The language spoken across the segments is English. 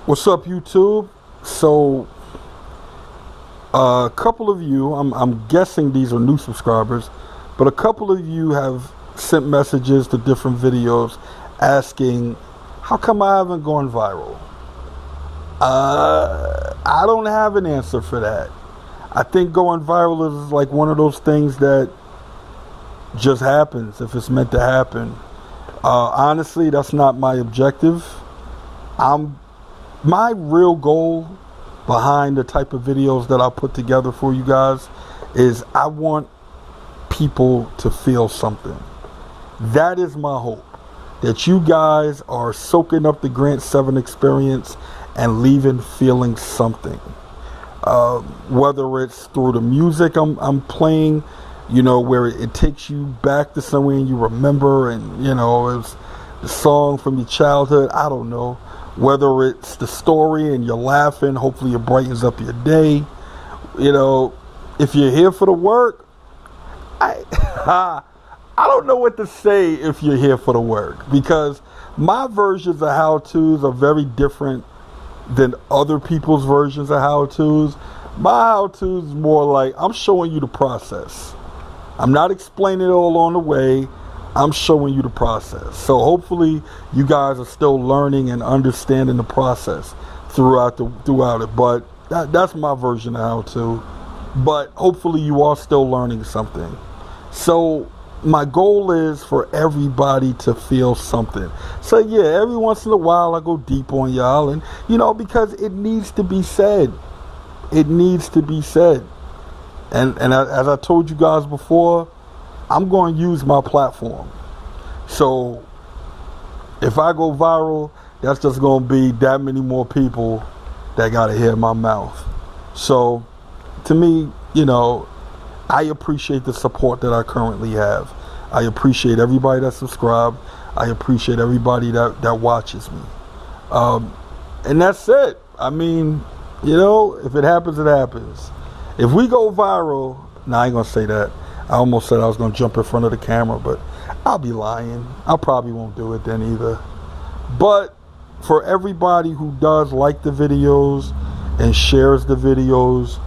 What's up, YouTube? So, a couple of you, I'm guessing these are new subscribers, but a couple of you have sent messages to different videos asking, how come I haven't gone viral? I don't have an answer for that. I think going viral is like one of those things that just happens if it's meant to happen. Honestly, that's not my objective. My real goal behind the type of videos that I put together for you guys is I want people to feel something. That is my hope. That you guys are soaking up the Grant 7 experience and leaving feeling something. Whether it's through the music I'm playing, you know, where it takes you back to somewhere and you remember, and, you know, it's the song from your childhood, I don't know. Whether it's the story and you're laughing, hopefully it brightens up your day. You know, if you're here for the work, I don't know what to say if you're here for the work, because my versions of how-tos are very different than other people's versions of how-tos. My how-tos is more like I'm showing you the process. I'm not explaining it all on the way. I'm showing you the process. So hopefully you guys are still learning and understanding the process throughout it. But that's my version of how to. But hopefully you are still learning something. So my goal is for everybody to feel something. So yeah, every once in a while I go deep on y'all, and you know, because it needs to be said. It needs to be said. And as I told you guys before, I'm going to use my platform. So if I go viral, that's just going to be that many more people that got to hear my mouth. So to me, you know, I appreciate the support that I currently have. I appreciate everybody that subscribed. I appreciate everybody that watches me. And that's it. I mean, you know, if it happens, it happens. If we go viral, I ain't going to say that. I almost said I was going to jump in front of the camera, but I'll be lying. I probably won't do it then either. But for everybody who does like the videos and shares the videos,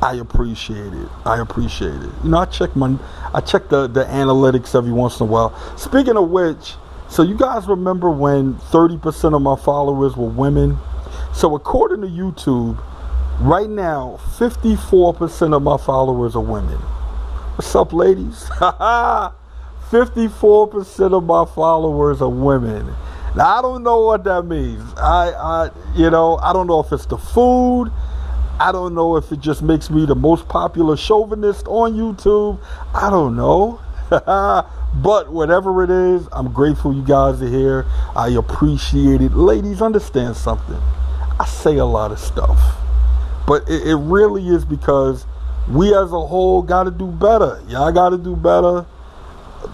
I appreciate it. I appreciate it. You know, I check the analytics every once in a while. Speaking of which, so you guys remember when 30% of my followers were women? So according to YouTube, right now, 54% of my followers are women. What's up, ladies? 54% of my followers are women. Now, I don't know what that means. I don't know if it's the food. I don't know if it just makes me the most popular chauvinist on YouTube. I don't know. But whatever it is, I'm grateful you guys are here. I appreciate it. Ladies, understand something. I say a lot of stuff. But it really is because we as a whole got to do better. Y'all got to do better.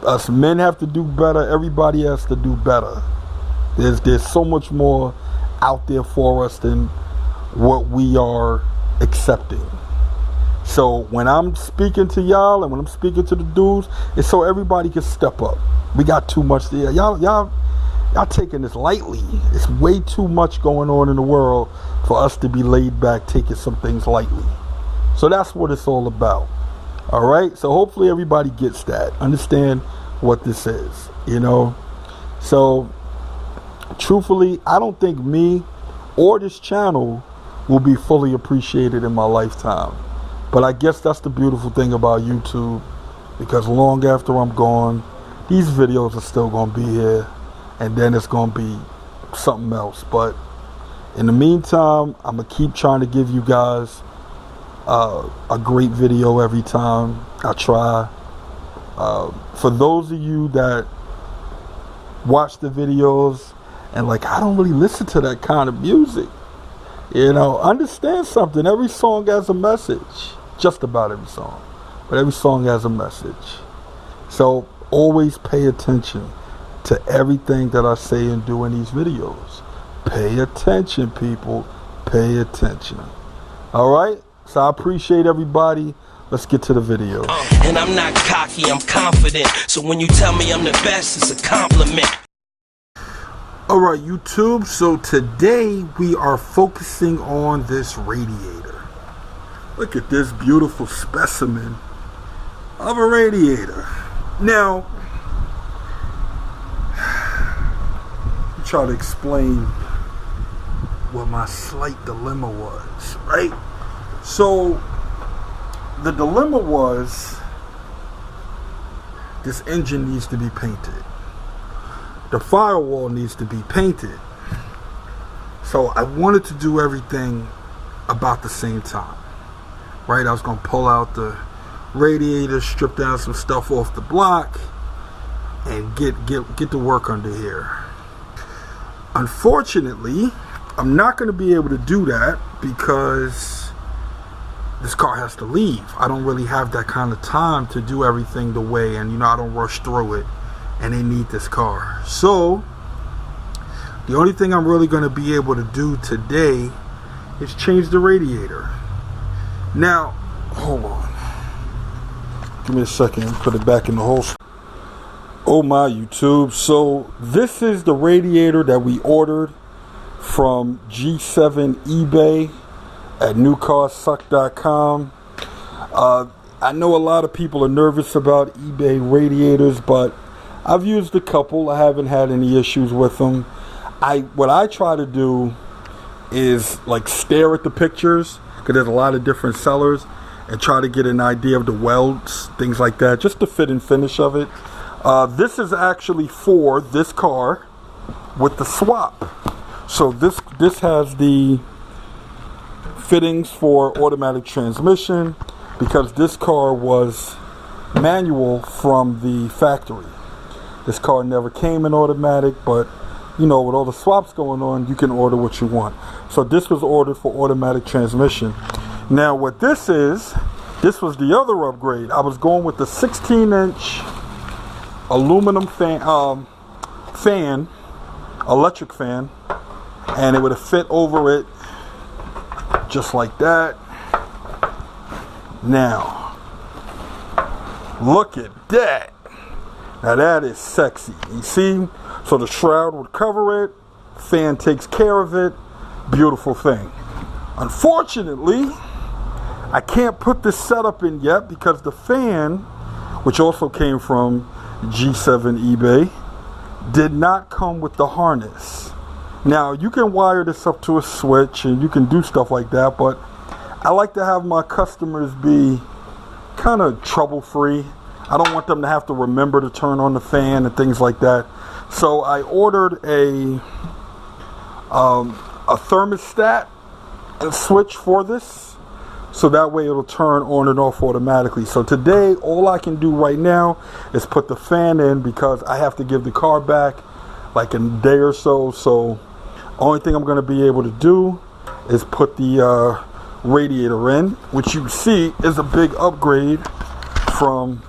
Us men have to do better. Everybody has to do better. There's so much more out there for us than what we are accepting. So when I'm speaking to y'all and when I'm speaking to the dudes, it's so everybody can step up. We got too much there. Y'all taking this lightly. It's way too much going on in the world for us to be laid back taking some things lightly. So that's what it's all about. All right. So hopefully everybody gets that. Understand what this is, you know. So truthfully, I don't think me or this channel will be fully appreciated in my lifetime. But I guess that's the beautiful thing about YouTube, because long after I'm gone, these videos are still going to be here, and then it's going to be something else. But in the meantime, I'm going to keep trying to give you guys a great video every time I try. For those of you that watch the videos and like, I don't really listen to that kind of music, you know, understand something. Every song has a message. Just about every song. But every song has a message. So always pay attention to everything that I say and do in these videos. Pay attention, people. Pay attention. All right? So I appreciate everybody. Let's get to the video. And I'm not cocky, I'm confident. So when you tell me I'm the best, it's a compliment. Alright YouTube, so today we are focusing on this radiator. Look at this beautiful specimen of a radiator. Now, I'll try to explain what my slight dilemma was, right? So, the dilemma was this engine needs to be painted. The firewall needs to be painted. So I wanted to do everything about the same time, right? I was going to pull out the radiator, strip down some stuff off the block, and get to work under here. Unfortunately, I'm not going to be able to do that because this car has to leave. I don't really have that kind of time to do everything the way, and I don't rush through it. And they need this car. So the only thing I'm really going to be able to do today is change the radiator. Now, hold on. Give me a second. Put it back in the hole. Oh my YouTube. So this is the radiator that we ordered from G7 eBay at newcarsuck.com. I know a lot of people are nervous about eBay radiators, but I've used a couple. I haven't had any issues with them. What I try to do is like stare at the pictures, because there's a lot of different sellers, and try to get an idea of the welds, things like that, just the fit and finish of it. This is actually for this car with the swap. So this has the fittings for automatic transmission, because this car was manual from the factory. This car never came in automatic, but with all the swaps going on, you can order what you want. So this was ordered for automatic transmission. Now what this was the other upgrade. I was going with the 16-inch aluminum fan, electric fan, and it would have fit over it just like that. Now, look at that. Now that is sexy. You see? So the shroud would cover it. Fan takes care of it. Beautiful thing. Unfortunately, I can't put this setup in yet because the fan, which also came from G7 eBay, did not come with the harness. Now you can wire this up to a switch and you can do stuff like that, but I like to have my customers be kind of trouble-free. I don't want them to have to remember to turn on the fan and things like that. So I ordered a thermostat and switch for this, so that way it'll turn on and off automatically. So today, all I can do right now is put the fan in, because I have to give the car back like in a day or so. So only thing I'm going to be able to do is put the radiator in, which you see is a big upgrade from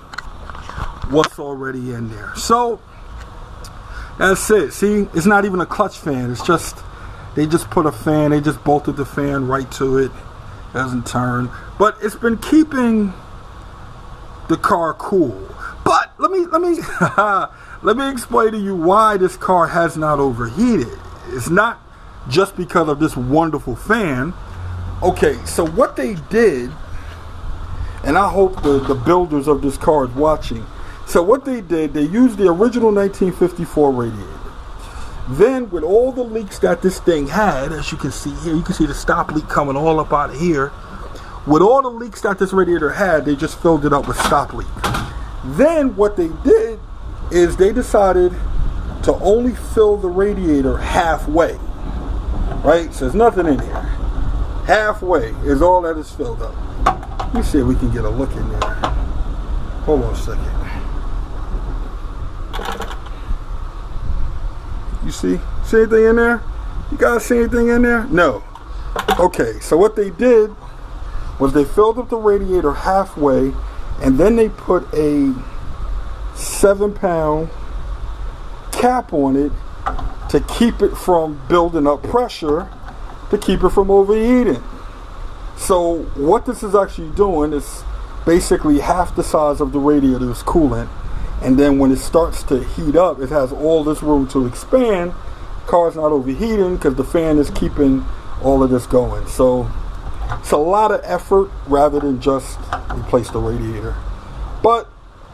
what's already in there. So that's it. See, it's not even a clutch fan. It's just, they just put a fan, they just bolted the fan right to it. Doesn't turn, but it's been keeping the car cool. But let me let me explain to you why this car has not overheated. It's not just because of this wonderful fan. Okay, so what they did, and I hope the builders of this car is watching. So what they did, they used the original 1954 radiator. Then with all the leaks that this thing had, as you can see here, you can see the stop leak coming all up out of here. With all the leaks that this radiator had, they just filled it up with stop leak. Then what they did is they decided to only fill the radiator halfway. Right? So there's nothing in here. Halfway is all that is filled up. Let me see if we can get a look in there. Hold on a second. You see anything in there? You guys see anything in there? No. Okay, so what they did was they filled up the radiator halfway, and then they put a 7-pound cap on it to keep it from building up pressure, to keep it from overheating. So what this is actually doing is basically half the size of the radiator's coolant, and then when it starts to heat up, it has all this room to expand, car's not overheating because the fan is keeping all of this going. So it's a lot of effort rather than just replace the radiator. But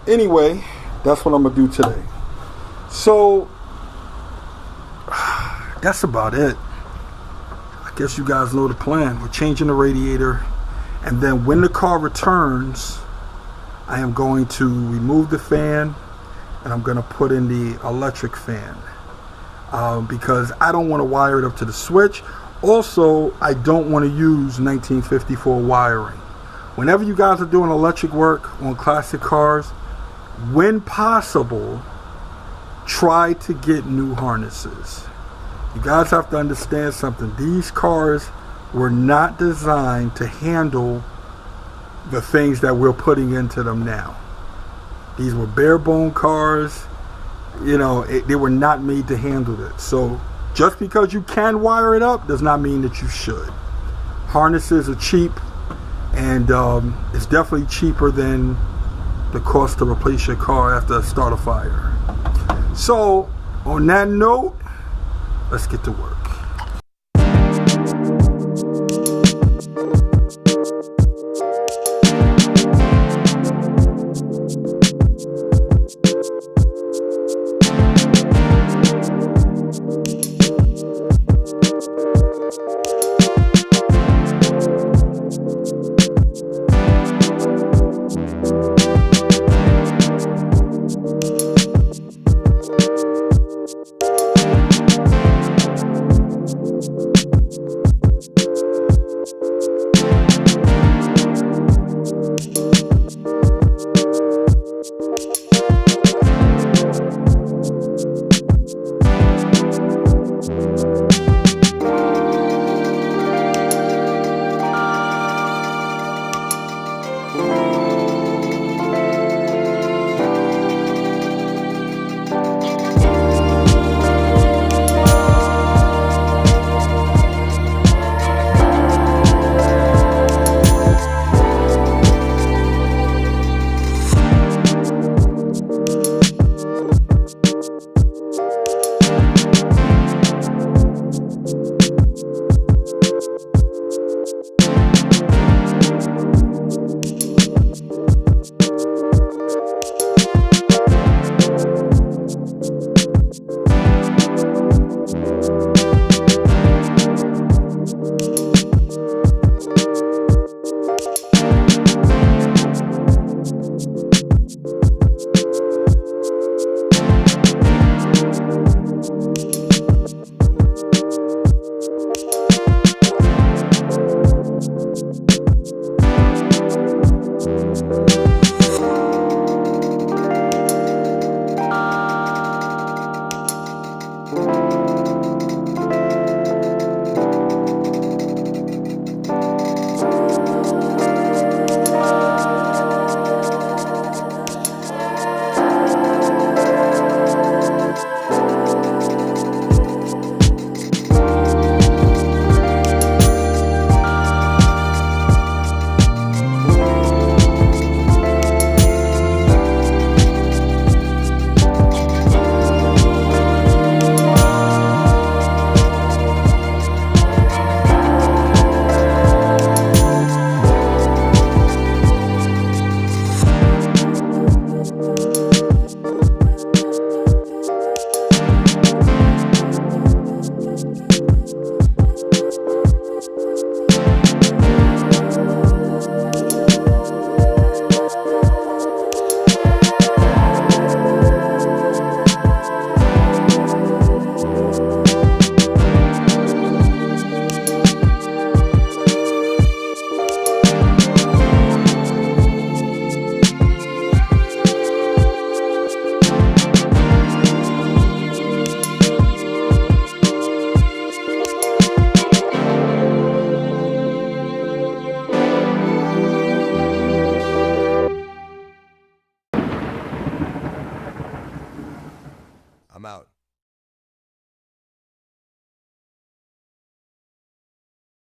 anyway, that's what I'm gonna do today. So that's about it. I guess you guys know the plan. We're changing the radiator, and then when the car returns, I am going to remove the fan and I'm going to put in the electric fan because I don't want to wire it up to the switch. Also, I don't want to use 1954 wiring. Whenever you guys are doing electric work on classic cars, when possible, try to get new harnesses. You guys have to understand something. These cars were not designed to handle the things that we're putting into them now. These were bare bone cars. You know, they were not made to handle it. So just because you can wire it up does not mean that you should. Harnesses are cheap, and it's definitely cheaper than the cost to replace your car after a start a fire. So on that note, let's get to work.